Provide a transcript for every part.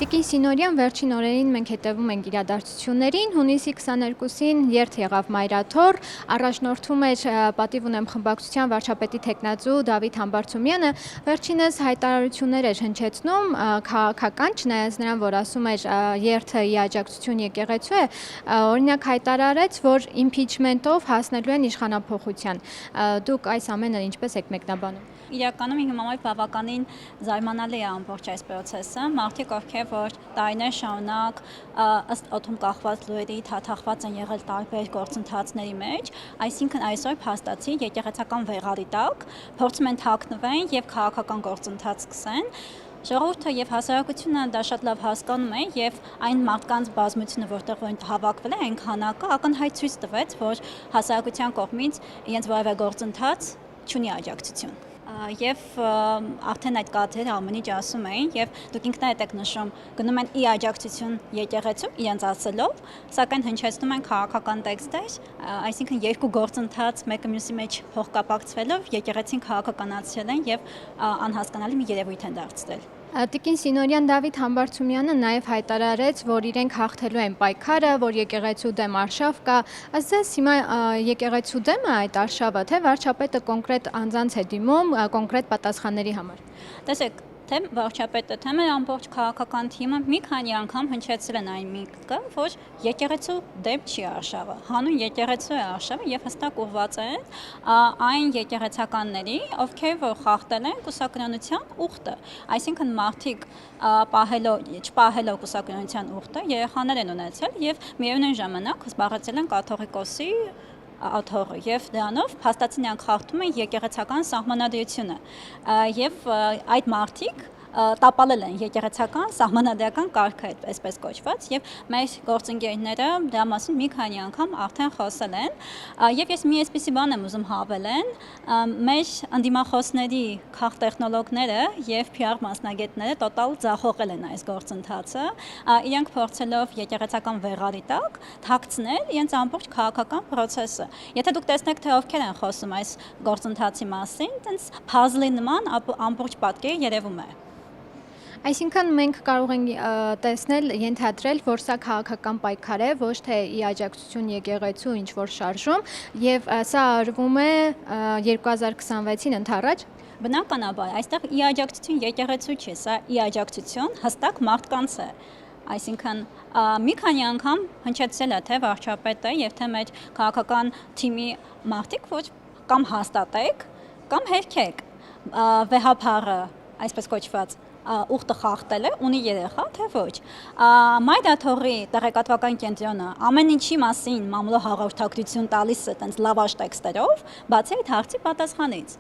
Տիկին Սինորյան, վերջին օրերին մենք հետևում ենք իրադարձություններին։ Հունիսի 22-ին երթ եղավ Մայրաթոր, առաջնորդում էր պատիվ ունեմ խմբակցության վարչապետի թեկնածու Դավիթ Համբարձումյանը, վերջինս հայտարարություններ էր հնչեցնում, քաղաքական, չնայած նրան, որ ասում էր երթը ի աջակցություն եկեղեցու է, օրինակ հայտարարեց, որ impeachment-ով հասնելու են իշխանափոխության։ Դուք այս ամենը ինչպես եք մեկնաբանում։ Իրականում իմ համար բավականին զարմանալի է ամբողջ այս process-ը, մարդիկ ովքեր որ տարիներ շարունակ ըստ օդում կախված լուրերի թաթախված են եղել տարբեր գործընթացների մեջ, այսինքն այսօր փաստացի եկեղեցական վեղարի տակ փորձում են թաքնվեն եւ քաղաքական գործընթաց սկսեն։ Ժողովուրդը եւ հասարակությունը դա շատ լավ հասկանում է եւ այն մարդկանց բազմությունը, որտեղ հավաքվել է այն քանակը, ակնհայտ ցույց տվեց, որ հասարակության կողմից իրենց որևէ գործընթաց չունի աջակցություն։ Եվ արդեն այդ կադրերը ամեն ինչ ասում էին եւ դուք ինքներդ եք նշում գնում են ի աջակցություն եկեղեցու իրենց ասելով, սակայն հնչեցնում են քաղաքական տեքստեր, այսինքն երկու գործընթաց մեկը մյուսի մեջ փոխկապակցվելով եկեղեցին քաղաքականացրել են եւ անհասկանալի մի երևույթ են դարձրել։ Տիկին Սինորյան, Դավիթ Համբարձումյանը նաև հայտարարեց, որ իրենք հաղթելու են պայքարը, որ եկեղեցու դեմ արշավ կա։ Ըստ ձեզ հիմա եկեղեցու դեմ է այդ արշավը, թե վարչապետը կոնկրետ անձանց է դիմում կոնկրետ պատասխանների համար։ Տեսեք, թե վարչապետը, թե մեր ամբողջ քաղաքական թիմը մի քանի անգամ հնչեցրել են այն միտքը, որ եկեղեցու դեմ չի արշավը, հանուն եկեղեցու է արշավը եւ հստակ ուղղված է այն եկեղեցականների, ովքեր որ խախտել են կուսակրոնության ուխտը, այսինքն մարդիկ չպահելով կուսակրոնության ուխտը երեխաներ են ունեցել եւ միևնույն ժամանակ զբաղեցել են կաթողիկոսի աթոռը եւ դրանով փաստացի նրանք խախտում են եկեղեցական սահմանադրությունը եւ այդ մարդիկ տապալել են եկեղեցական սահմանադրական կարգը այսպես կոչված եւ մեր գործընկերները դրա մասին մի քանի անգամ արդեն խոսել են եւ ես մի այսպիսի բան եմ ուզում հավելել մեր անդիմախոսների քաղտեխնոլոգները եւ PR մասնագետները տոտալ ձախողել են այս գործընթացը իրենք փորձելով եկեղեցական վեղարի տակ թաքցնել իրենց ամբողջ քաղաքական process-ը եթե դուք տեսնեք թե ովքեր են խոսում այս գործընթացի մասին տենց puzzle-ի նման ամբողջ պատկերը երևում է Այսինքն մենք կարող ենք տեսնել, ենթադրել, որ սա քաղաքական պայքար է, ոչ թե ի աջակցություն եկեղեցու ինչ-որ շարժում, եւ սա արվում է 2026-ին ընդառաջ։ Բնականաբար, այստեղ ի աջակցություն եկեղեցու չէ, սա ի աջակցություն հստակ մարդկանց է։ Այսինքն մի քանի անգամ հնչեցել է թե վարչապետը եւ թե մեր քաղաքական թիմի մարդիկ, որ կամ հաստատեք, կամ հերքեք վեհափառը, այսպես կոչված ուխտը խախտել է, ունի երեխա, թե ոչ։ Մայրաթորի տեղեկատվական կենտրոնը ամեն ինչի մասին մամուլը հաղորդակցություն տալիս է տենց լավաշ տեքստերով, բացի այդ հարցի պատասխանից։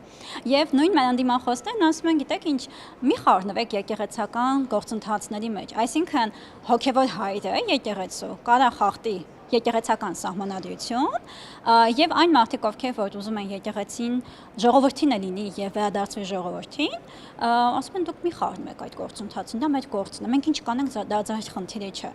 Եվ նույն մեր անդիմախոսներն ասում են, գիտեք ինչ, մի խառնվեք եկեղեցական գործընթացների մեջ, այսինքն հոգևոր հայրը եկեղեցու կարա խախտի եկեղեցական սահմանադրություն եւ այն մարդիկ ովքեր որ ուզում են եկեղեցին ժողովրդին է լինի եւ վերադարձվի ժողովրդին ասում են դուք մի խառնվեք այդ գործընթացին դա մեր գործն է մենք ինչ կանենք դա ձեր խնդիրը չէ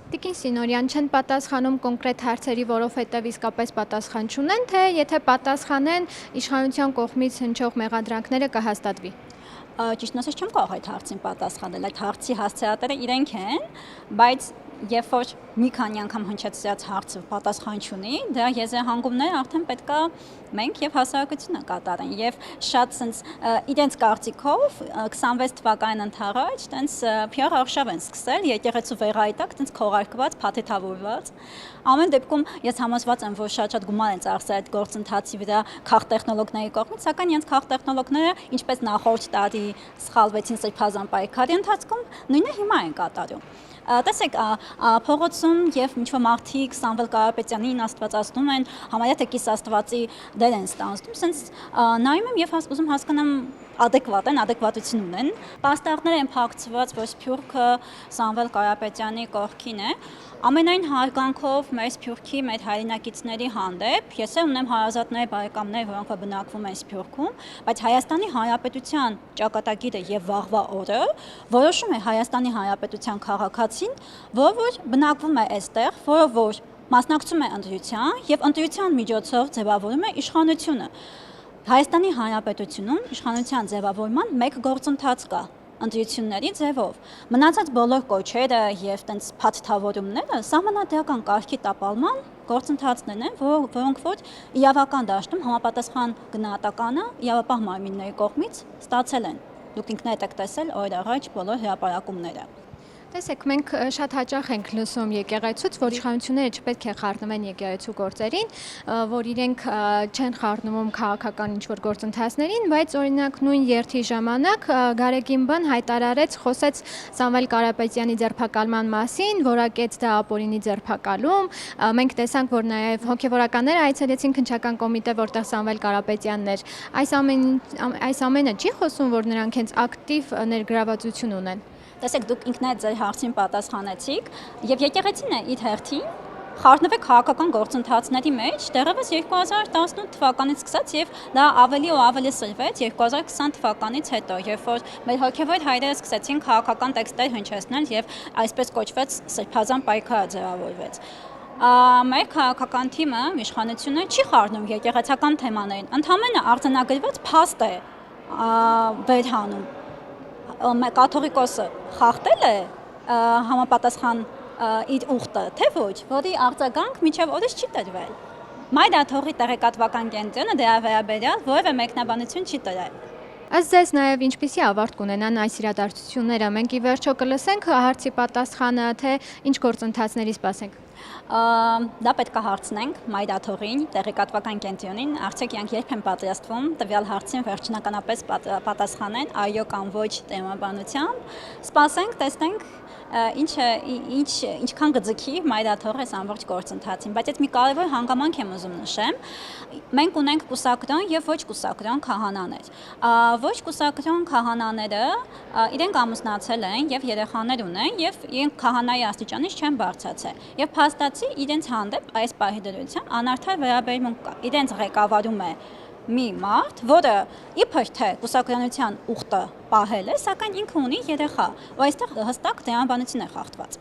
Տիկին Սինորյան չեն պատասխանում կոնկրետ հարցերի, որովհետև իսկապես պատասխան չունեն, թե եթե պատասխանեն իշխանության կողմից հնչող մեղադրանքները կհաստատվի Ճիշտն ասած չեմ կարող այդ հարցին պատասխանել այդ հարցի հասցեատերը իրենք են բայց Երբ որ մի քանի անգամ հնչեցրած հարցը պատասխան չունի, դրա եզրահանգումները արդեն պետք է մենք եւ հասարակությունը կատարեն եւ շատ sense իրենց կարծիքով 26 թվականին ընթառաջ տենց PR արշավ են սկսել եկեղեցու վեղարի տակ տենց քողարկված, փաթեթավորված ամեն դեպքում ես համոզված եմ որ շատ գումար են ծախսել այդ գործընթացի վրա քաղտեխնոլոգների կողմից, սակայն իրենց քաղտեխնոլոգները ինչպես նախորդ տարի սխալվեցին սրբազան պայքարի ընթացքում, նույնը հիմա են կատարում Տեսեք, փողոցում եւ ինչ-որ մարդիկ Սամվել Կարապետյանին աստվածացնում են, համարյա թե կիս աստվածի դեր են ստանձնում, sense նայում եմ եւ ուզում հասկանամ adekvat են, adekvatություն ունեն։ Պաստառներ են փակցված, որ Սփյուռքը Սամվել Կարապետյանի կողքին է։ Ամենայն հարգանքով մեր Սփյուռքի, մեր հայրենակիցների հանդեպ, ես ունեմ հարազատներ, բարեկամներ, որոնք բնակվում են Սփյուռքում, բայց Հայաստանի Հանրապետության ճակատագիրը եւ վաղվա օրը որոշում է Հայաստանի Հանրապետության քաղաքացին, որ բնակվում է այստեղ, որ մասնակցում է ընտրության եւ ընտրության միջոցով ձևավորում է իշխանությունը։ Հայաստանի Հանրապետությունում իշխանության ձևավորման մեկ գործընթաց կա, ընտրությունների ձևով։ Մնացած բոլոր կոչերը եւ տենց փաթթավորումները սահմանադրական կարգի տապալման գործընթացներն են, որոնք որ իրավական դաշտում համապատասխան գնահատականը իրավապահ մարմինների կողմից ստացել են։ Դուք ինքներդ եք տեսել օր առաջ բոլոր հրապարակումները։ Տեսեք, մենք շատ հաճախ ենք լսում եկեղեցուց, որ իշխանությունները չպետք է խառնվեն եկեղեցու գործերին, որ իրենք չեն խառնվում քաղաքական ինչ-որ գործընթացներին, բայց օրինակ նույն երթի ժամանակ Գարեգին բան հայտարարեց, խոսեց Սամվել Կարապետյանի ձերբակալման մասին, որակեց դա ապօրինի ձերբակալում։ Մենք տեսանք, որ նաև հոգևորականները այցելեցին քննչական կոմիտե, որտեղ Սամվել Կարապետյանն էր։ Այս ամենը չի խոսում, որ նրանք հենց ակտիվ ներգրավվածություն ունեն։ Տեսեք, դուք ինքներդ ձեր հարցին պատասխանեցիք, եւ եկեղեցին է իր հերթին խառնվել քաղաքական գործընթացների մեջ դեռևս 2018 թվականից սկսած եւ դա ավելի ու ավելի սրվեց 2020 թվականից հետո, երբ որ մեր հոգեվոր հայրերը սկսեցին քաղաքական տեքստեր հնչեցնել եւ այսպես կոչված սրբազան պայքարը ձևավորվեց։ Մեր քաղաքական թիմը իշխանությունը չի խառնում եկեղեցական թեմաներին, ընդհանրապես արձանագրված փաստ է վերհանում։ Կաթողիկոսը խախտել է համապատասխան իր ուխտը, թե ոչ, որի արձագանք մինչև օրս չի տրվել։ Մայրաթողի տեղեկատվական կենտրոնը դրա վերաբերյալ որևէ մեկնաբանություն չի տվել։ Ըստ ձեզ նաև ինչպիսի ավարտ կունենան այս իրադարձությունները։ Մենք ի վերջո կլսենք հարցի պատասխանը, թե ինչ գործընթացների սպասենք։ Դա պետք է հարցնենք Մայրաթողին, տեղեկատվական կենտրոնին, արդյոք իրանք երբ են պատրաստվում տվյալ հարցին վերջնականապես պատասխանեն այո կամ ոչ տրամաբանությամբ։ Սպասենք, տեսնենք ինչքան կձգի Մայրաթողը այս ամբողջ գործընթացին, բայց այդ մի կարևոր հանգամանք եմ ուզում նշեմ։ Մենք ունենք կուսակրոն եւ ոչ կուսակրոն քահանաներ։ Ոչ կուսակրոն քահանաները իրենք ամուսնացել են եւ երեխաներ ունեն եւ իրենք քահանայի աստիճանից չեն բարձրացել։ Եվ փաստացի իրենց հանդեպ այս պահի դրությամբ անարդար վերաբերմունք կա։ Իրենց ղեկավարում է մի մարդ, որը իբր թե կուսակրանության ուխտը պահել է, սակայն ինքը ունի երեխա, ու այստեղ հստակ դրամաբանություն է խախտված։